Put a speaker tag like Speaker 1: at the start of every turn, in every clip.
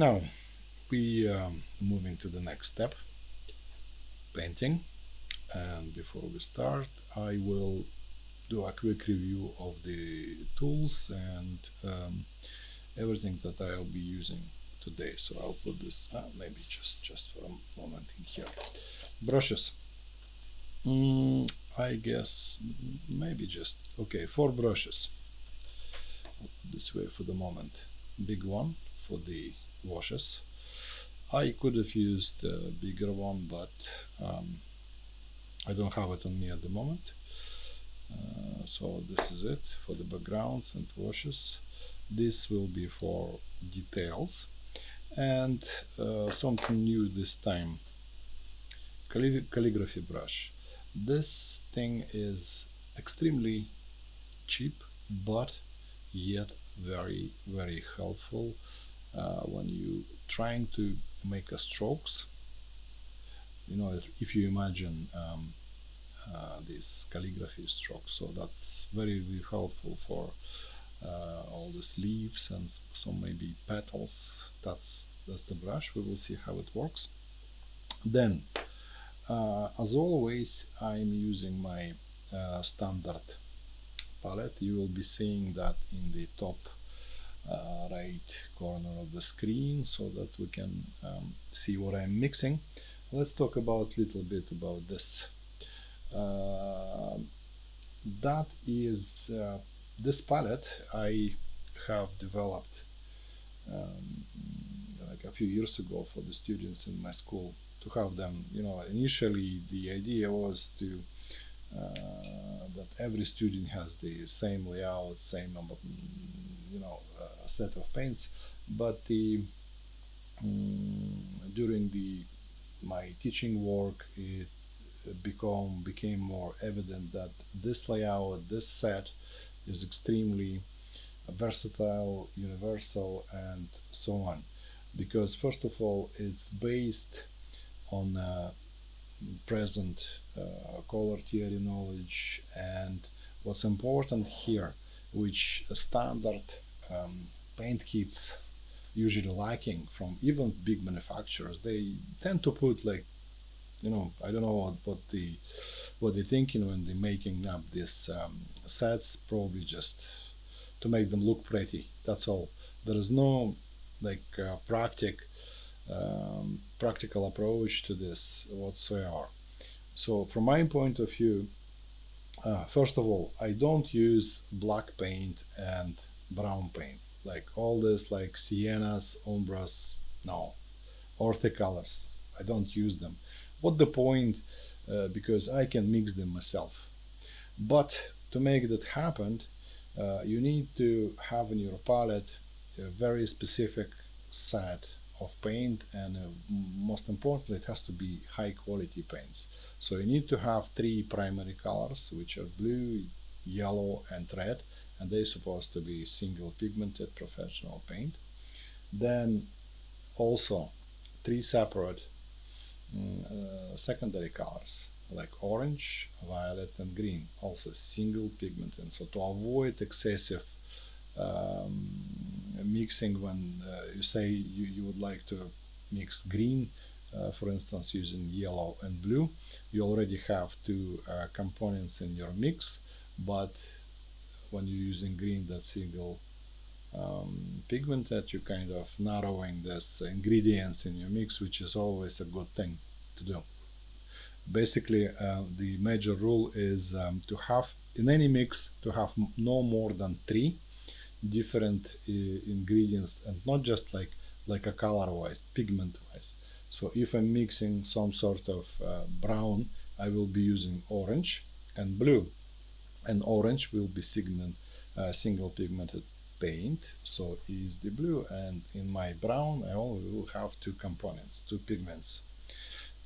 Speaker 1: Now we moving to the next step, painting. And before we start, I will do a quick review of the tools and everything that I'll be using today. So I'll put this maybe just for a moment in here. Brushes. I guess maybe just okay. 4 brushes. I'll put this way for the moment. Big one for the washes. I could have used a bigger one, but I don't have it on me at the moment. So this is it for the backgrounds and washes. This will be for details. And something new this time, calligraphy brush. This thing is extremely cheap, but yet very helpful when you trying to make a strokes. You know, if you imagine these calligraphy strokes, so that's very helpful for all these leaves and some maybe petals. That's the brush. We will see how it works. Then, as always, I'm using my standard palette. You will be seeing that in the top right corner of the screen, so that we can see what I'm mixing. Let's talk about a little bit about this. That is this palette I have developed like a few years ago for the students in my school to have them. You know, initially the idea was to that every student has the same layout, same set of paints, but during my teaching work, it became more evident that this layout, this set, is extremely versatile, universal, and so on. Because first of all, it's based on present color theory knowledge, and what's important here, which standard paint kits usually lacking from even big manufacturers, they tend to put like, I don't know what they're thinking when they're making up these sets, probably just to make them look pretty. That's all. There is no like practical approach to this whatsoever. So from my point of view, first of all, I don't use black paint and brown paint, like all this like siennas, umbras, no, watercolors. I don't use them. What the point? Because I can mix them myself. But to make that happen, you need to have in your palette a very specific set of paint, and most importantly, it has to be high quality paints. So you need to have 3 primary colors, which are blue, yellow, and red, and they're supposed to be single pigmented professional paint. Then also 3 separate secondary colors like orange, violet, and green, also single pigment. And so to avoid excessive mixing, when you say you would like to mix green, for instance, using yellow and blue, you already have 2 components in your mix, but when you're using green, that single pigment, that you're kind of narrowing this ingredients in your mix, which is always a good thing to do. Basically, the major rule is to have in any mix to have no more than 3 different ingredients, and not just like a color wise, pigment wise. So if I'm mixing some sort of brown, I will be using orange and blue, and orange will be single pigmented paint, so is the blue, and in my brown I only will have 2 components, 2 pigments.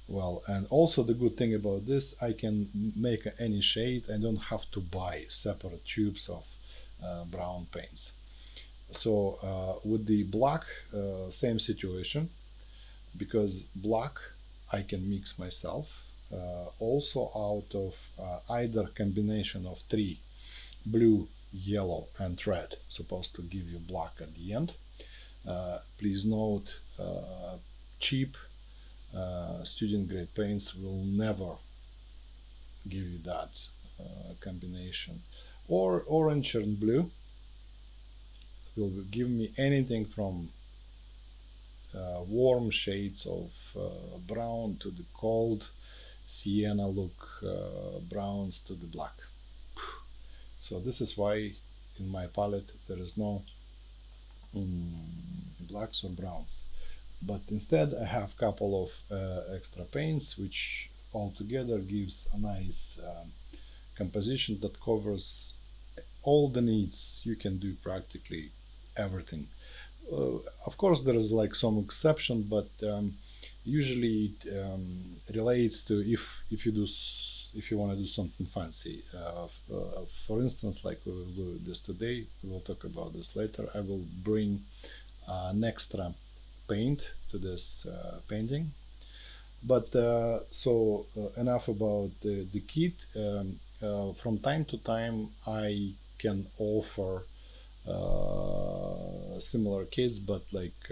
Speaker 1: Well, and also the good thing about this, I can make any shade. I don't have to buy separate tubes of brown paints. So with the black, same situation, because black I can mix myself, also out of either combination of 3, blue, yellow, and red, supposed to give you black at the end. Please note cheap student grade paints will never give you that combination. Or orange and blue will give me anything from warm shades of brown to the cold sienna look browns to the black. So this is why in my palette there is no blacks or browns, but instead I have a couple of extra paints which altogether gives a nice composition that covers all the needs. You can do practically everything. Of course there is like some exception, but usually it relates to if you want to do something fancy. For instance, like we will do this today, we will talk about this later. I will bring an extra paint to this painting. But enough about the kit. From time to time I can offer similar kits, but like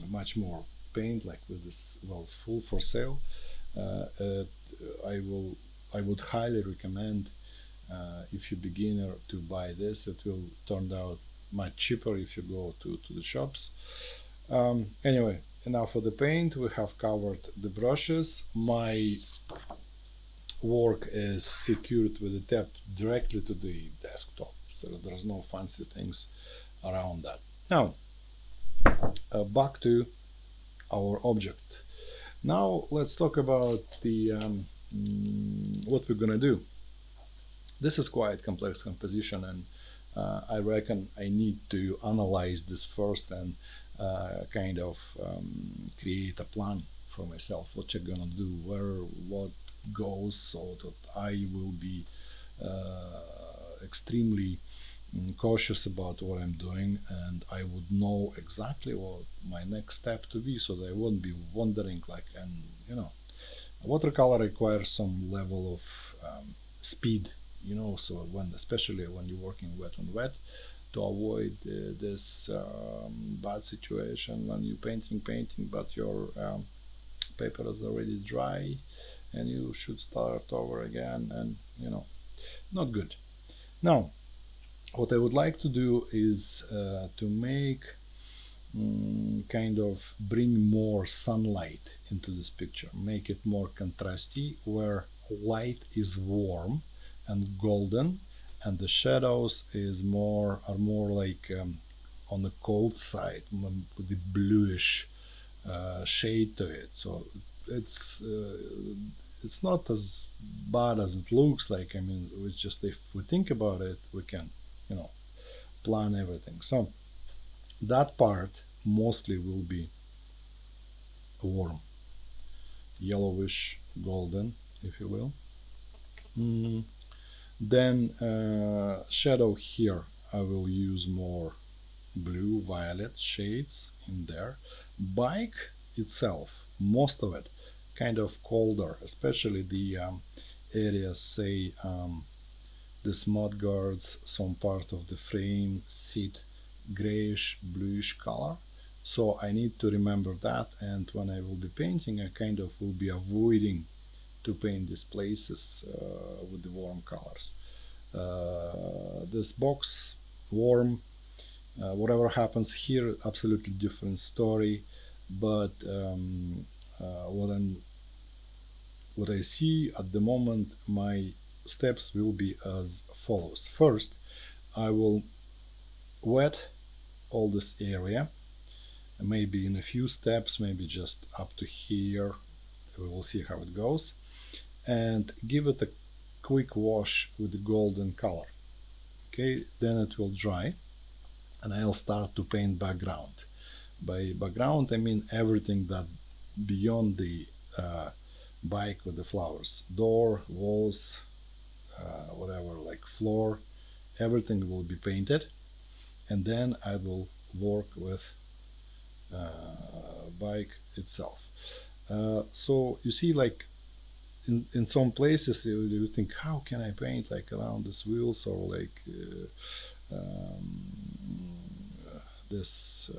Speaker 1: much more paint, like with this was full for sale. I would highly recommend if you're beginner to buy this. It will turn out much cheaper if you go to the shops. Anyway, enough for the paint. We have covered the brushes. My work is secured with a tab directly to the desktop, so there's no fancy things around that. Now back to our object. Now let's talk about the what we're gonna do. This is quite complex composition, and I reckon I need to analyze this first and kind of create a plan for myself, what you're gonna do, where what goes, so that I will be extremely cautious about what I'm doing, and I would know exactly what my next step to be, so that I wouldn't be wondering like, and watercolor requires some level of speed, so especially when you're working wet on wet, to avoid this bad situation when you're painting, but your paper is already dry and you should start over again, and not good. Now what I would like to do is to make kind of bring more sunlight into this picture, make it more contrasty, where light is warm and golden and the shadows are more like on the cold side, with the bluish shade to it. So it's not as bad as it looks like. I mean, it's just, if we think about it, we can plan everything. So that part mostly will be warm, yellowish golden, if you will. Then shadow here, I will use more blue violet shades in there. Bike itself, most of it kind of colder, especially the areas, say this mud guards, some part of the frame sit grayish bluish color. So I need to remember that, and when I will be painting, I kind of will be avoiding to paint these places with the warm colors. This box, warm, whatever happens here, absolutely different story. But what I see at the moment, my steps will be as follows. First, I will wet all this area, maybe in a few steps, maybe just up to here. We will see how it goes, and give it a quick wash with the golden color. Okay, then it will dry, and I'll start to paint background. By background, I mean everything that beyond the bike with the flowers, door, walls, whatever, like floor, everything will be painted, and then I will work with bike itself. So you see, like in some places you think, how can I paint like around these wheels, or like this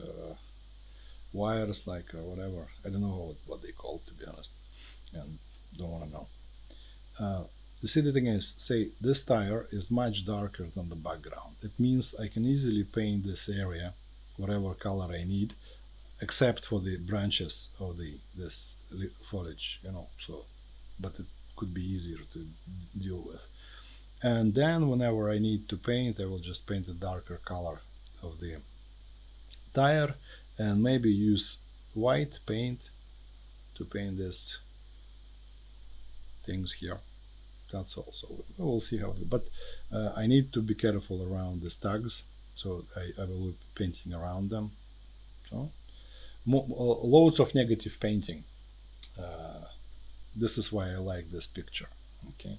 Speaker 1: wires, like whatever. I don't know what they call, to be honest, and don't want to know. The silly thing is, say this tire is much darker than the background. It means I can easily paint this area whatever color I need, except for the branches of this foliage, So, but it could be easier to deal with. And then whenever I need to paint, I will just paint a darker color of the tire, and maybe use white paint to paint these things here. That's all. So we'll see how. But I need to be careful around these tags, so I will be painting around them. So loads of negative painting. This is why I like this picture. Okay,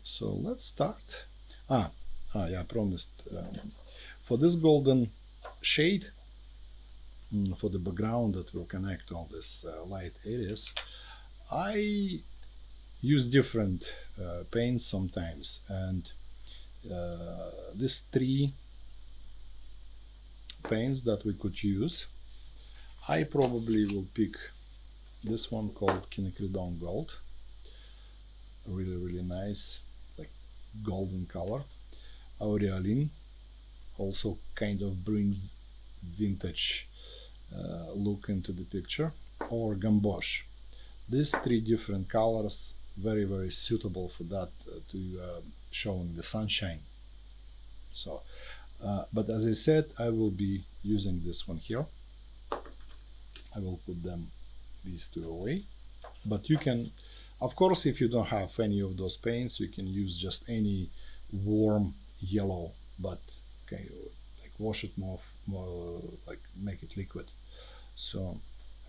Speaker 1: so let's start. Yeah, I promised for this golden shade, for the background that will connect all these light areas, I use different paints sometimes, and these three paints that we could use, I probably will pick this one called Quinacridone Gold. Really, really nice, like golden color. Aureolin also kind of brings vintage look into the picture. Or Gamboge. These three different colors, very, very suitable for that, to showing the sunshine. So, but as I said, I will be using this one here. I will put these two away. But you can, of course, if you don't have any of those paints, you can use just any warm yellow, but okay, like wash it more, like make it liquid. So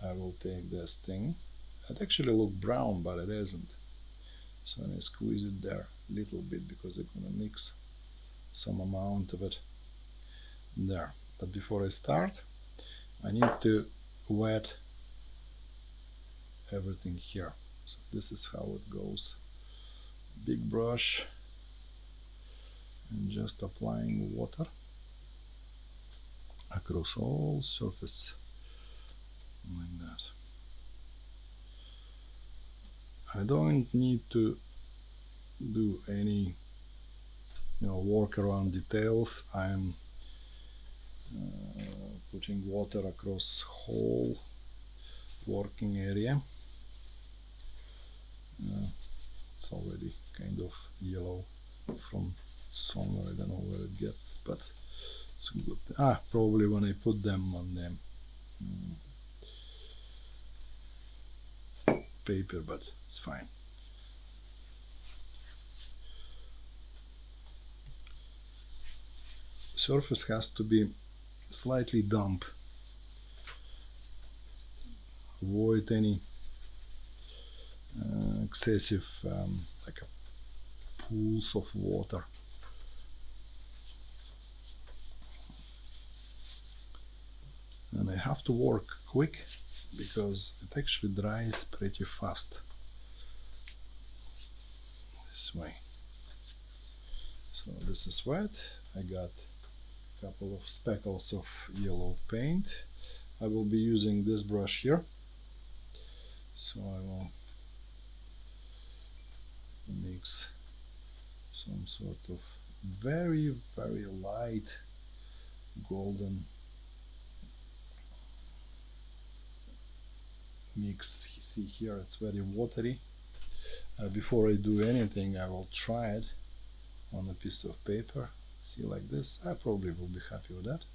Speaker 1: I will take this thing. It actually looks brown, but it isn't. So I squeeze it there a little bit because I'm gonna mix some amount of it there. But before I start, I need to wet everything here. So this is how it goes. Big brush and just applying water across all surface like that. I don't need to do any work around details. I'm putting water across whole working area. It's already kind of yellow from somewhere, I don't know where it gets, but it's good. Probably when I put them on the paper, but it's fine. Surface has to be slightly damp. Avoid any excessive like pools of water. And I have to work quick because it actually dries pretty fast this way. So this is wet. I got a couple of speckles of yellow paint. I will be using this brush here. So I will mix some sort of very, very light golden mix. You see here it's very watery. Before I do anything, I will try it on a piece of paper. See, like this. I probably will be happy with that.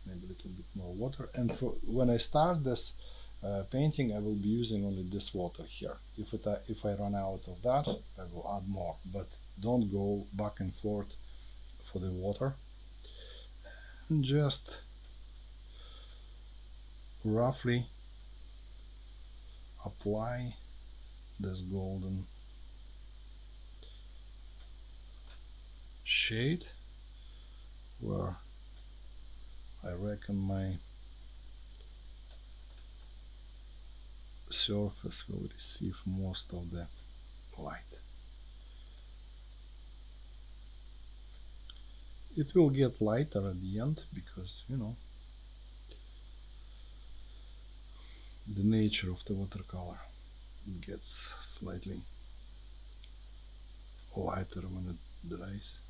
Speaker 1: Maybe a little bit more water. And when I start this painting, I will be using only this water here. If I run out of that, I will add more. But don't go back and forth for the water. And just roughly apply this golden shade where I reckon my surface will receive most of the light. It will get lighter at the end because the nature of the watercolor. It gets slightly lighter when it dries.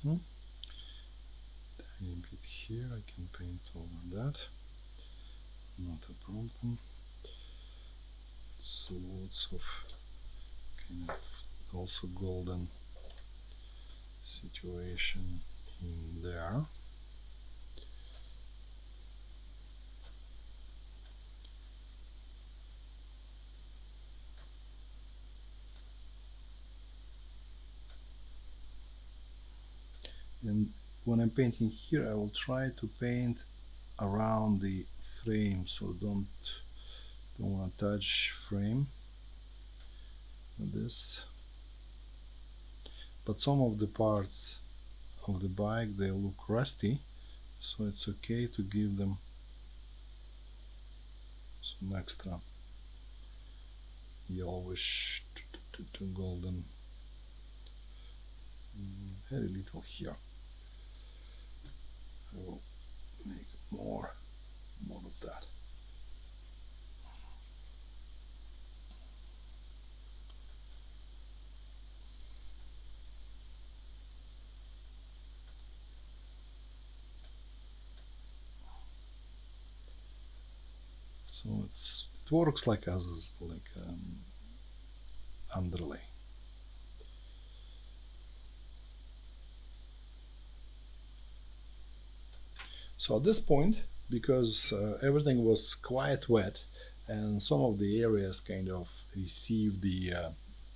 Speaker 1: Mm-hmm. Tiny bit here, I can paint over that, not a problem. So lots of kind of also golden situation in there. And when I'm painting here, I will try to paint around the frame, so don't want to touch frame with this. But some of the parts of the bike, they look rusty, so it's okay to give them some extra yellowish to golden. Very little here. I will make more of that. So it works like as underlay. So at this point, because everything was quite wet and some of the areas kind of received the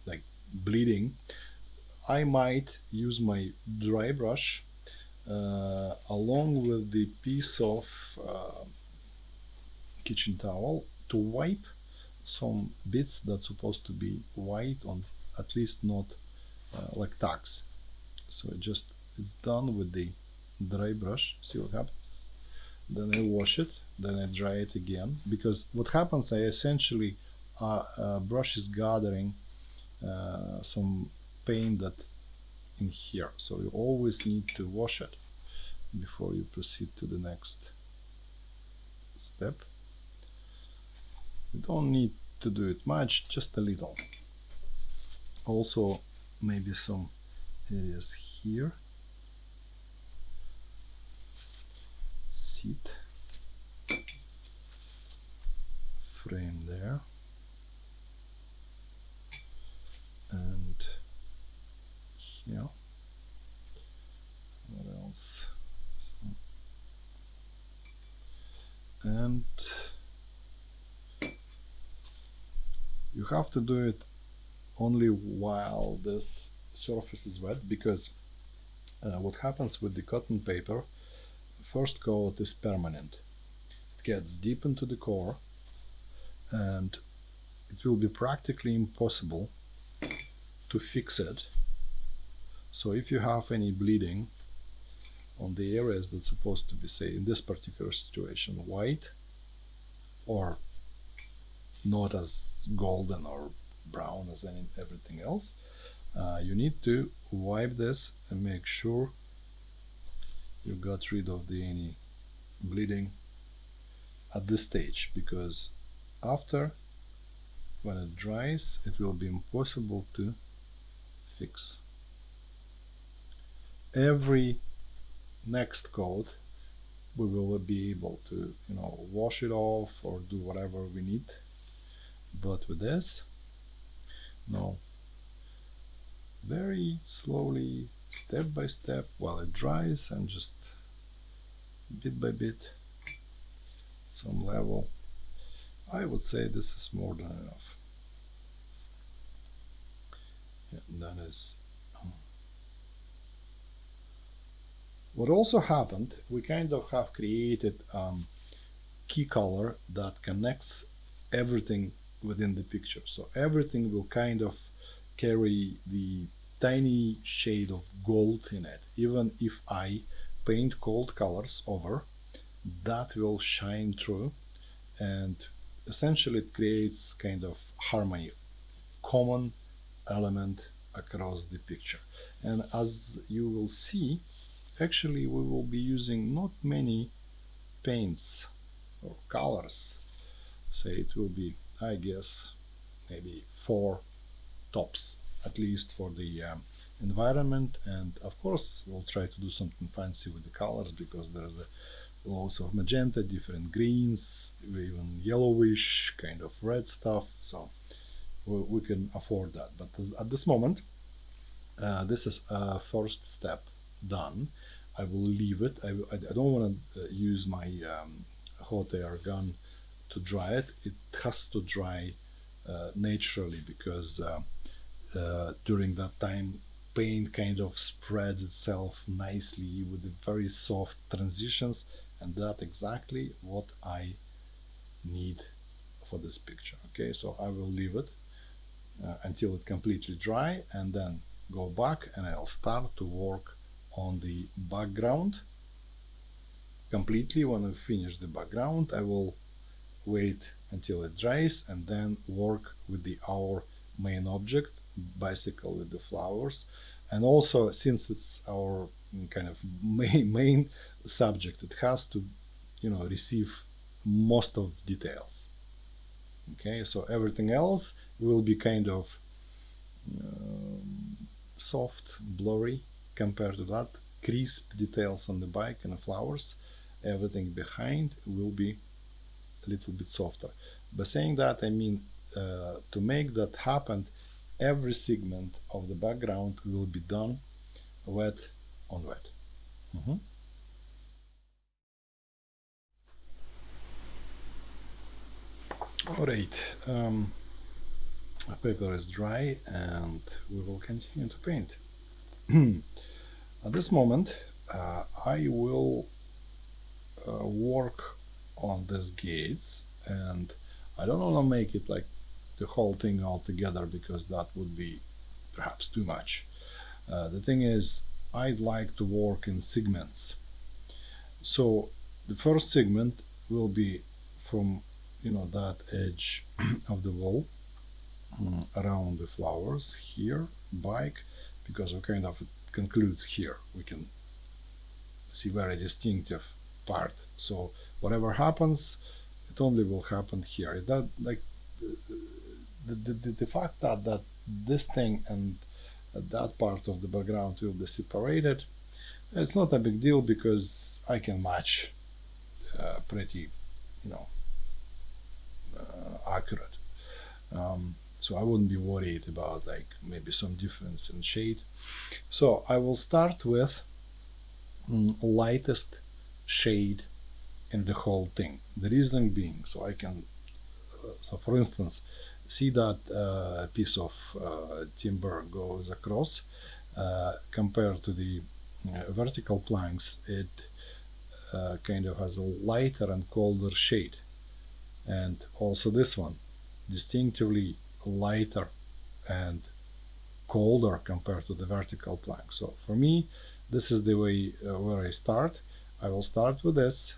Speaker 1: like bleeding, I might use my dry brush along with the piece of kitchen towel to wipe some bits that's supposed to be white on, at least not like tags. So it's done with the dry brush. See what happens? Then I wash it, then I dry it again, because what happens, I essentially brush is gathering some paint that in here, so you always need to wash it before you proceed to the next step. You don't need to do it much, just a little. Also maybe some areas here, seat frame there, and here. What else? And you have to do it only while this surface is wet, because what happens with the cotton paper, first coat is permanent. It gets deep into the core and it will be practically impossible to fix it. So if you have any bleeding on the areas that's supposed to be, say, in this particular situation, white or not as golden or brown as everything else, you need to wipe this and make sure you got rid of any bleeding at this stage, because after, when it dries, it will be impossible to fix. Every next coat we will be able to wash it off or do whatever we need, but with this, no. Very slowly, step by step, while it dries, and just bit by bit, some level. I would say this is more than enough. Yeah, that is. What also happened, we kind of have created key color that connects everything within the picture. So everything will kind of carry the tiny shade of gold in it. Even if I paint cold colors over, that will shine through, and essentially it creates kind of harmony, common element across the picture. And as you will see, actually we will be using not many paints or colors. Say it will be, I guess, maybe 4 tops, at least for the environment. And of course we'll try to do something fancy with the colors, because there's lots of magenta, different greens, even yellowish, kind of red stuff. So we can afford that. But at this moment, this is a first step done. I will leave it. I don't want to use my hot air gun to dry it. It has to dry naturally, because during that time paint kind of spreads itself nicely with the very soft transitions, and that's exactly what I need for this picture. Okay, so I will leave it until it completely dry, and then go back and I'll start to work on the background completely. When I finish the background, I will wait until it dries and then work with our main object, bicycle with the flowers. And also, since it's our kind of main subject, it has to, receive most of details. Okay, so everything else will be kind of soft, blurry compared to that. Crisp details on the bike and the flowers. Everything behind will be a little bit softer. By saying that, I mean to make that happen, every segment of the background will be done wet on wet. Mm-hmm. All right, the paper is dry and we will continue to paint. At this moment, I will work on these gates, and I don't want to make it like the whole thing all together, because that would be perhaps too much. The thing is, I'd like to work in segments. So the first segment will be from that edge of the wall around the flowers here, bike, because we kind of, it concludes here. We can see very distinctive part. So whatever happens, it only will happen here. That, like, the fact that this thing and that part of the background will be separated, it's not a big deal, because I can match pretty, accurate. So I wouldn't be worried about like maybe some difference in shade. So I will start with lightest shade in the whole thing. The reason being, so I can, so for instance, see that piece of timber goes across. Compared to the vertical planks, it kind of has a lighter and colder shade. And also this one, distinctively lighter and colder compared to the vertical plank. So for me, this is the way where I start. I will start with this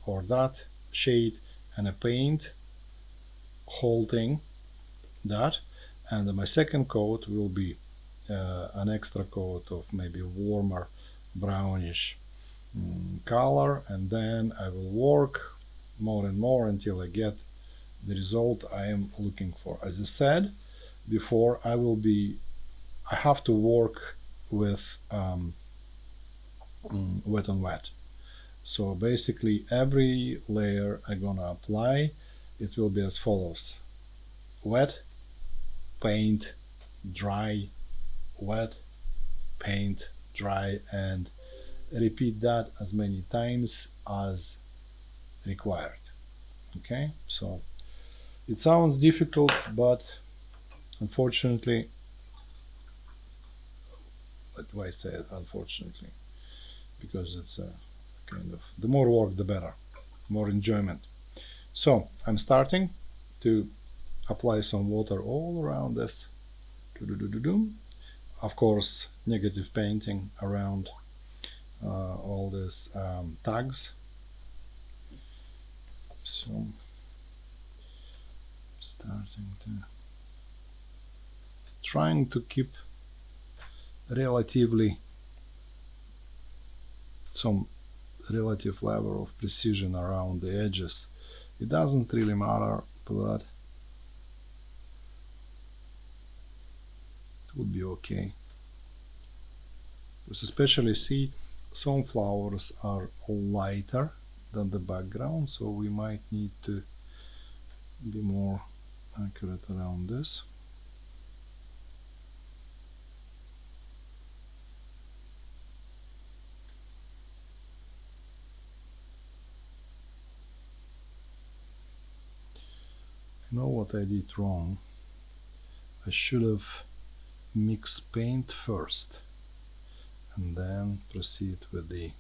Speaker 1: or that shade and a paint holding that, and my second coat will be an extra coat of maybe warmer brownish color, and then I will work more and more until I get the result I am looking for. As I said before, I have to work with wet on wet. So basically every layer I'm gonna apply, it will be as follows: wet, paint, dry, wet, paint, dry, and repeat that as many times as required. Okay, so it sounds difficult, but unfortunately, why I say it unfortunately? Because it's a kind of, the more work the better, more enjoyment. So I'm starting to apply some water all around this. Of course, negative painting around all these tags. So starting to trying to keep relatively some relative level of precision around the edges. It doesn't really matter, but it would be okay. Because especially see, some flowers are lighter than the background, so we might need to be more accurate around this. You know what I did wrong? I should have mixed paint first and then proceed with the,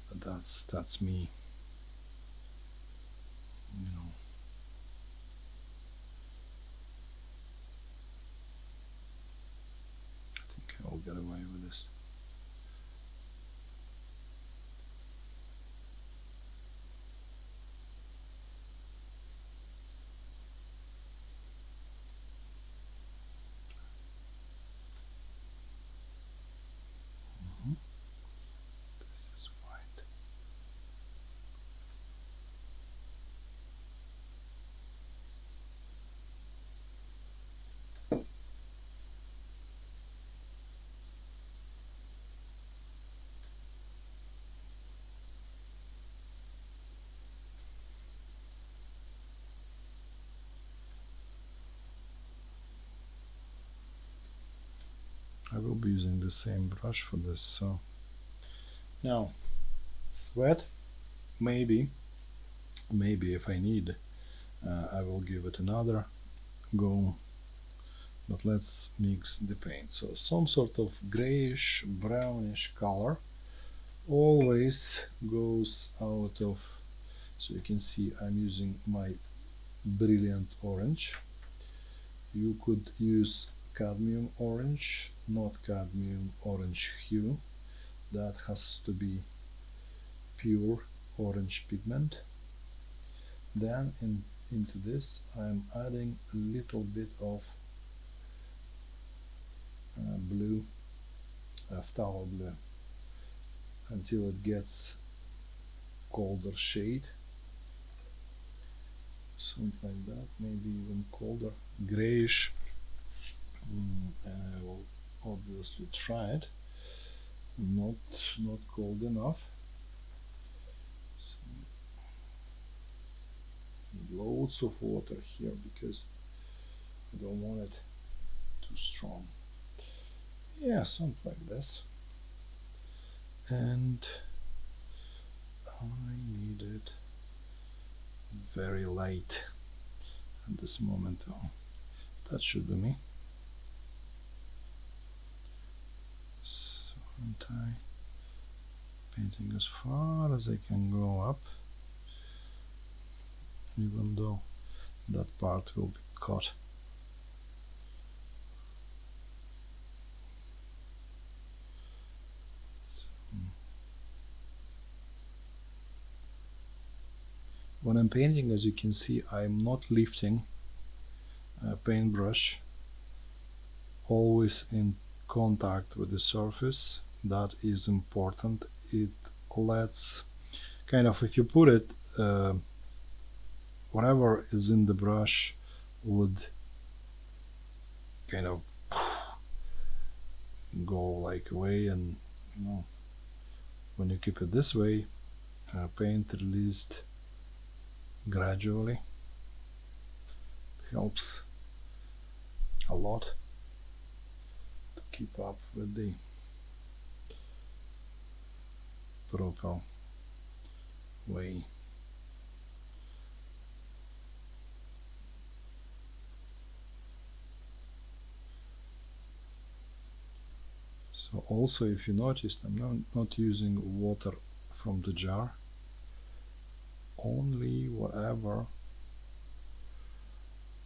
Speaker 1: but that's me, you know. I think I'll get away with this. This is white. I will be using the same brush for this. So now it's wet. Maybe if I need, I will give it another go. But let's mix the paint. So some sort of grayish brownish color always goes out of, so you can see I'm using my brilliant orange. You could use cadmium orange, not cadmium orange hue. That has to be pure orange pigment. Then into this I'm adding a little bit of blue, phthalo blue, until it gets colder shade, something like that, maybe even colder, grayish. And I will obviously try it. Not cold enough. So loads of water here because I don't want it too strong. Yeah, something like this. And I need it very light at this moment. Oh, that should be me. So I'm painting as far as I can go up, even though that part will be cut. When I'm painting, as you can see, I'm not lifting a paintbrush, always in contact with the surface. That is important. It lets, kind of, if you put it, whatever is in the brush would kind of go like away, and you know, when you keep it this way, paint released gradually. It helps a lot to keep up with the proper way. So also, if you noticed, I'm not using water from the jar, only whatever.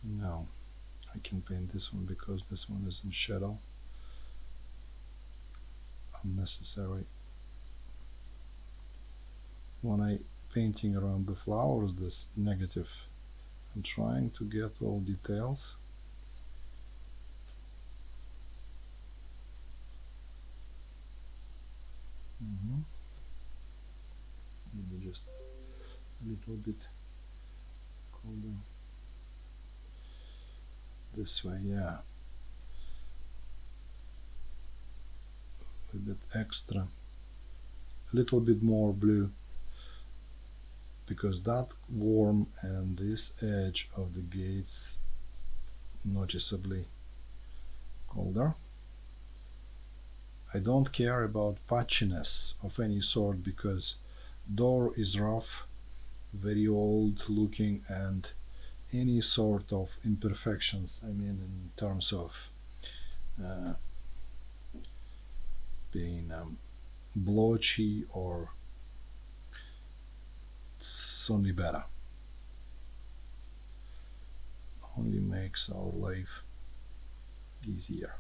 Speaker 1: No, I can paint this one because this one is in shadow. Unnecessary. When I painting around the flowers, this negative. I'm trying to get all details. Maybe just a little bit colder this way, yeah. A bit extra, a little bit more blue, because that warm and this edge of the gates noticeably colder. I don't care about patchiness of any sort, because door is rough, very old looking, and any sort of imperfections, I mean in terms of being blotchy, or it's only better, only makes our life easier.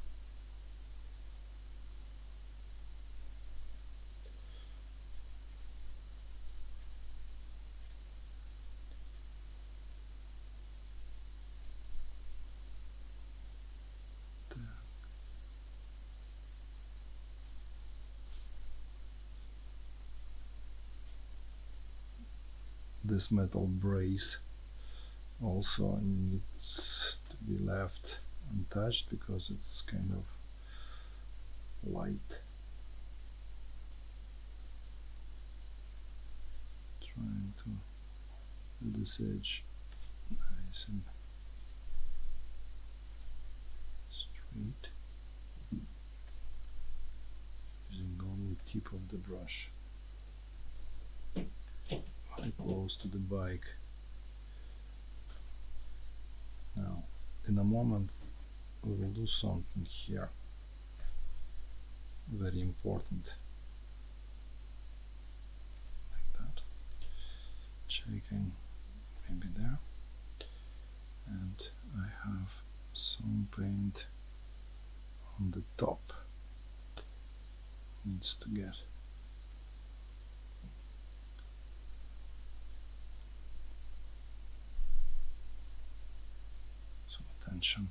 Speaker 1: This metal brace also needs to be left untouched, because it's kind of light. Trying to do this edge nice and straight, using only tip of the brush, very close to the bike. Now, in a moment, we will do something here very important, like that, checking maybe there, and I have some paint on the top, needs to get some attention.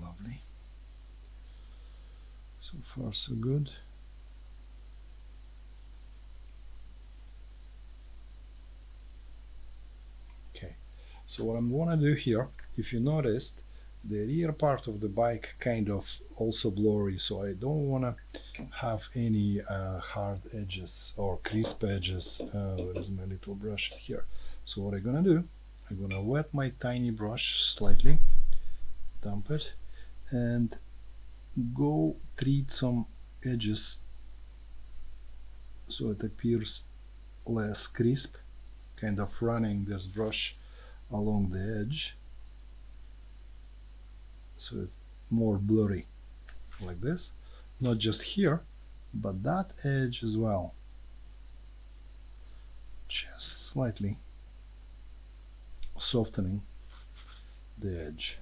Speaker 1: Lovely. So far so good. Okay, so what I'm gonna do here, if you noticed, the rear part of the bike kind of also blurry, so I don't wanna have any hard edges or crisp edges. Where is my little brush here? So what I'm gonna do, I'm gonna wet my tiny brush slightly, dump it, and go treat some edges so it appears less crisp, kind of running this brush along the edge so it's more blurry, like this, not just here but that edge as well, just slightly softening the edge.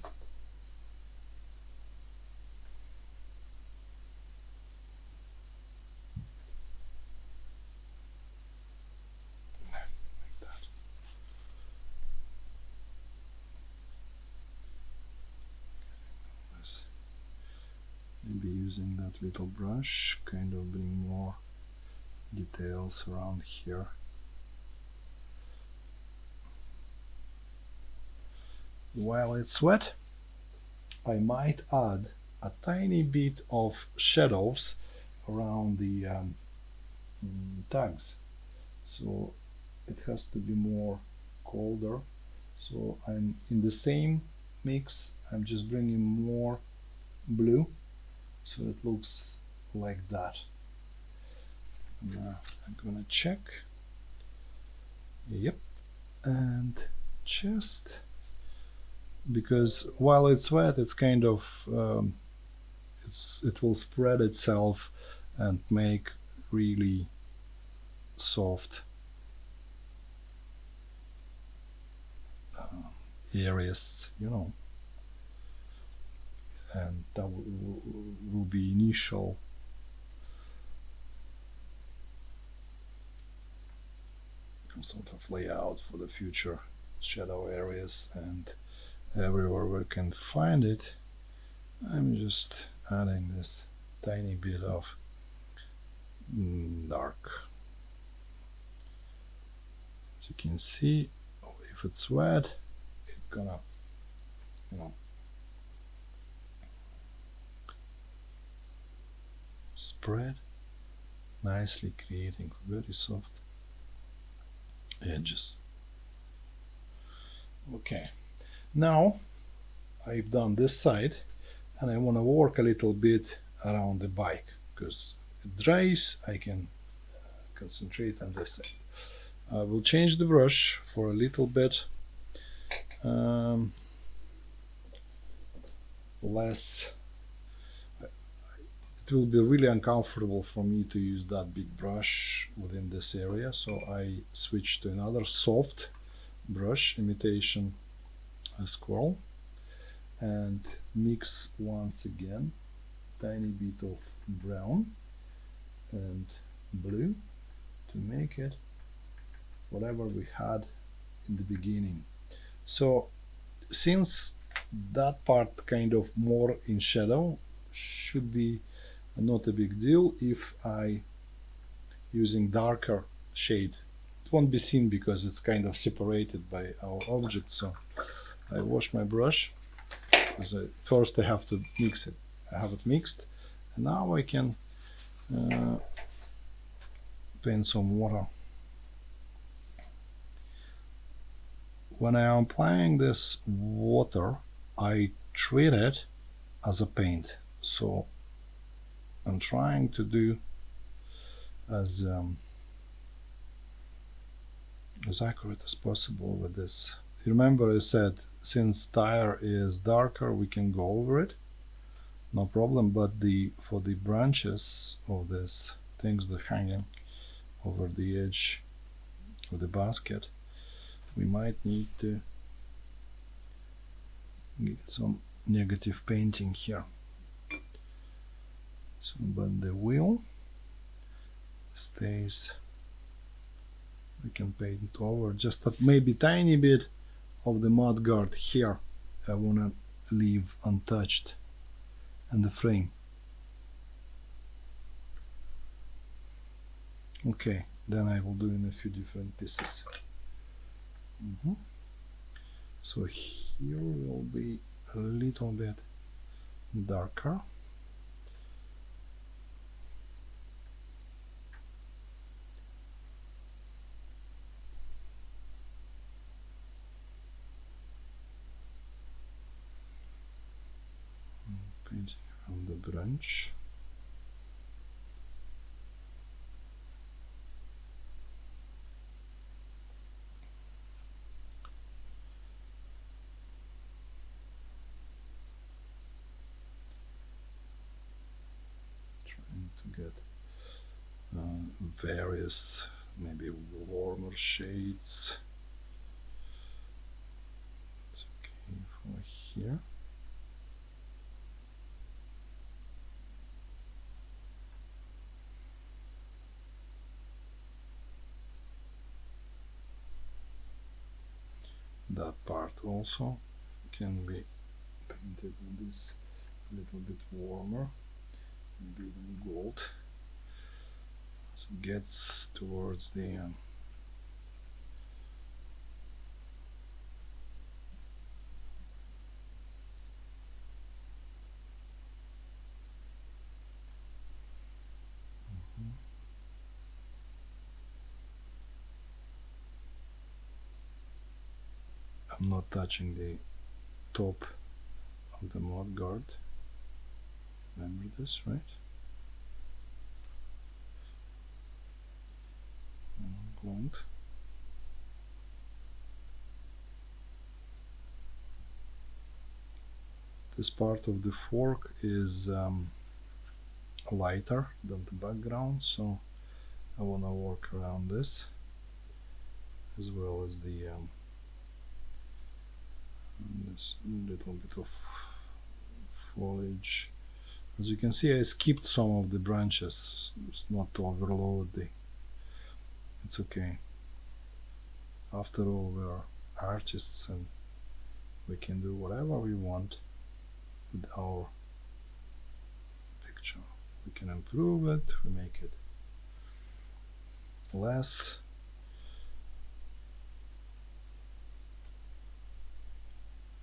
Speaker 1: Maybe using that little brush, kind of bring more details around here. While it's wet, I might add a tiny bit of shadows around the tags, so it has to be more colder. So I'm in the same mix, I'm just bringing more blue so it looks like that. Now I'm gonna check. Yep, and just because while it's wet, it's kind of it will spread itself and make really soft areas, and that will be initial sort of layout for the future shadow areas. And everywhere we can find it, I'm just adding this tiny bit of dark. As you can see, if it's wet, it's gonna, spread nicely, creating very soft edges. Okay, now I've done this side, and I want to work a little bit around the bike, because it dries, I can concentrate on this side. I will change the brush for a little bit less. It will be really uncomfortable for me to use that big brush within this area, so I switch to another soft brush, imitation squirrel, and mix once again tiny bit of brown and blue to make it whatever we had in the beginning. So since that part kind of more in shadow, should be not a big deal if I using darker shade. It won't be seen because it's kind of separated by our object. So I wash my brush, because first I have to mix it. I have it mixed, and now I can paint some water. When I am applying this water, I treat it as a paint. So I'm trying to do as accurate as possible with this. You remember I said, since tire is darker, we can go over it, no problem, but for the branches of this things that are hanging over the edge of the basket, we might need to get some negative painting here. So, but the wheel stays, we can paint over just maybe tiny bit of the mud guard here. I want to leave untouched in the frame. Okay, then I will do in a few different pieces. So here will be a little bit darker. Painting around the branch. Trying to get various, maybe warmer shades. It's okay for here. That part also can be painted with this a little bit warmer, maybe even gold, as it gets towards the end. I'm not touching the top of the mud guard. Remember this, right? Won't. This part of the fork is lighter than the background, so I want to work around this, as well as the This little bit of foliage. As you can see, I skipped some of the branches, not to overload the. It's okay. After all, we're artists and we can do whatever we want with our picture. We can improve it, we make it less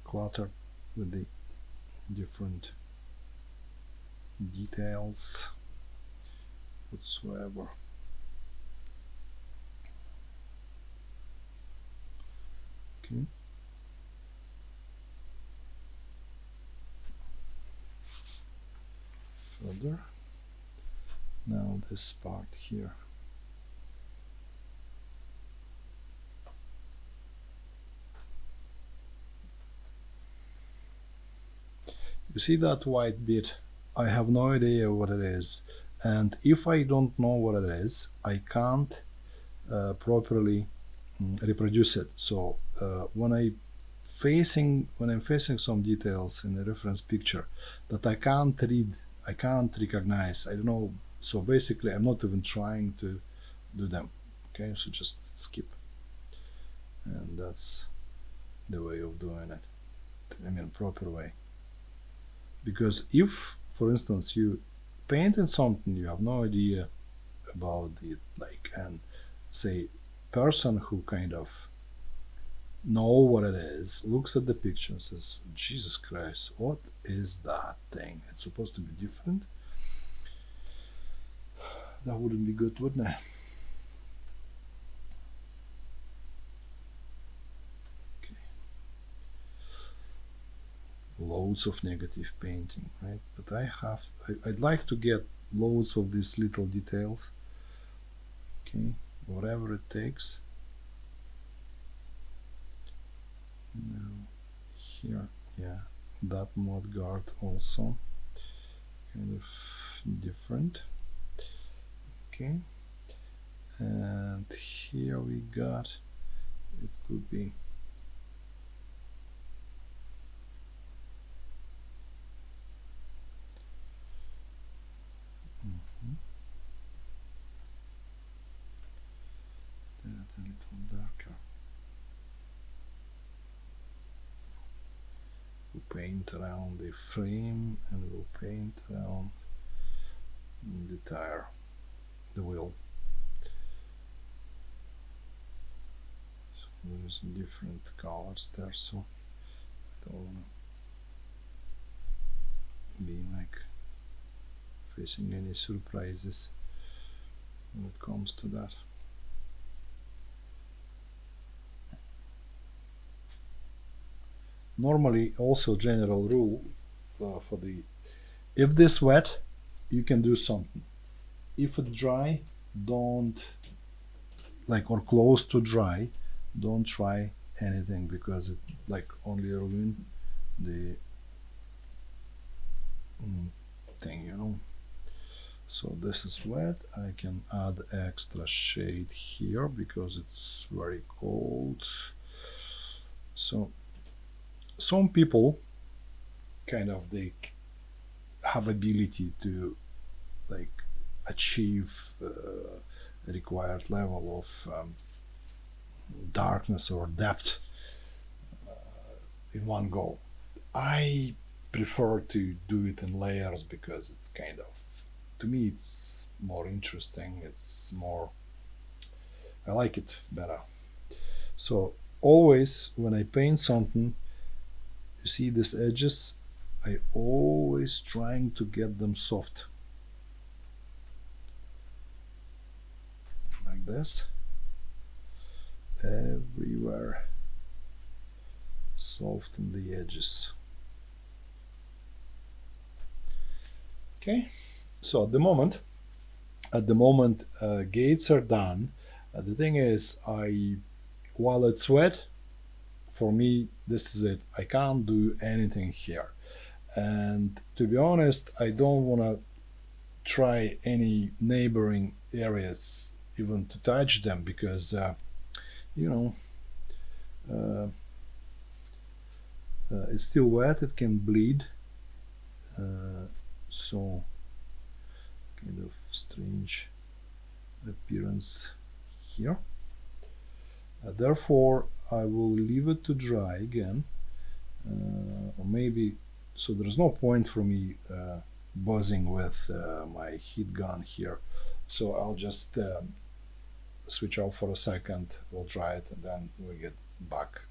Speaker 1: cluttered with the different details whatsoever. Okay. Further. Now this part here. You see that white bit? I have no idea what it is, and if I don't know what it is, I can't properly reproduce it. So when I'm facing some details in a reference picture that I can't read, I can't recognize, I don't know. So basically, I'm not even trying to do them. Okay, so just skip, and that's the way of doing it. I mean, proper way. Because if, for instance, you paint in something you have no idea about it, like, and say person who kind of know what it is looks at the picture and says, Jesus Christ, what is that thing? It's supposed to be different. That wouldn't be good, wouldn't it? Okay. Loads of negative painting, right? But I'd like to get loads of these little details. Okay, whatever it takes. Now here, yeah, that mud guard also kind of different. Okay, and here we got, it could be that a little darker. We'll paint around the frame and we'll paint around the tire, the wheel. So there's different colors there, so I don't want to be like facing any surprises when it comes to that. Normally, also general rule for the, if this wet, you can do something. If it's dry, don't, like, or close to dry, don't try anything because it like only ruin the thing, you know. So this is wet. I can add extra shade here because it's very cold. So some people kind of, they have ability to like achieve a required level of darkness or depth in one go. I prefer to do it in layers because it's kind of, to me, it's more interesting. It's more, I like it better. So always when I paint something, you see these edges, I always trying to get them soft. Like this. Everywhere. Soften the edges. Okay, so at the moment gates are done. The thing is, while it's wet, for me this is it. I can't do anything here, and to be honest, I don't want to try any neighboring areas even to touch them because you know, It's still wet, it can bleed, so kind of strange appearance here. Therefore I will leave it to dry again, or maybe, so there's no point for me buzzing with my heat gun here, so I'll just switch off for a second, we'll try it, and then we'll get back